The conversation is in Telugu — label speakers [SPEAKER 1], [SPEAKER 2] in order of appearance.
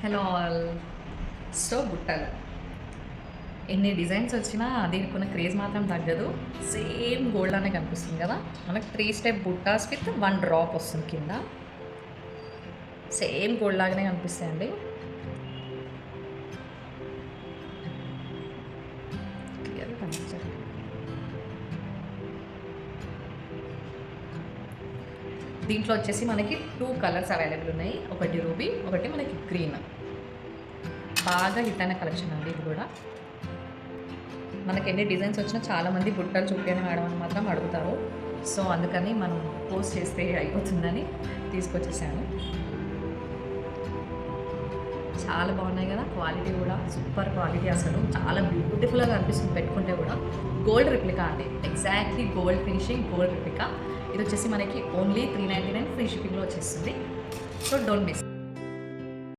[SPEAKER 1] Hello all. సో బుట్టలు ఎన్ని డిజైన్స్ వచ్చినా దీనికి ఉన్న క్రేజ్ మాత్రం తగ్గదు. సేమ్ గోల్డ్ అనే కనిపిస్తుంది కదా, మనకి 3 స్టెప్ బుట్టాస్ విత్ 1 డ్రాప్ వస్తుంది కింద. సేమ్ గోల్డ్ లాగానే కనిపిస్తాయండి. క్లియర్గా కనిపించారు. దీంట్లో వచ్చేసి మనకి 2 కలర్స్ అవైలబుల్ ఉన్నాయి. ఒకటి రూబీ, ఒకటి మనకి గ్రీన్. బాగా హిట్ అయిన కలెక్షన్ అండి ఇది కూడా. మనకి ఎన్ని డిజైన్స్ వచ్చినా చాలామంది బుట్టలు చూపించండి మేడం అని మాత్రం అడుగుతారు. సో అందుకని మనం పోస్ట్ చేస్తే అయిపోతుందని తీసుకొచ్చేసాను. చాలా బాగున్నాయి కదా, క్వాలిటీ కూడా సూపర్ క్వాలిటీ, అసలు చాలా బ్యూటిఫుల్గా కనిపిస్తుంది పెట్టుకుంటే కూడా. గోల్డ్ రిప్లికా అండి, exactly gold finishing, gold replica. ఇది వచ్చేసి మనకి ఓన్లీ 399 ఫ్రీ షిప్పింగ్లో వచ్చేస్తుంది. So don't miss.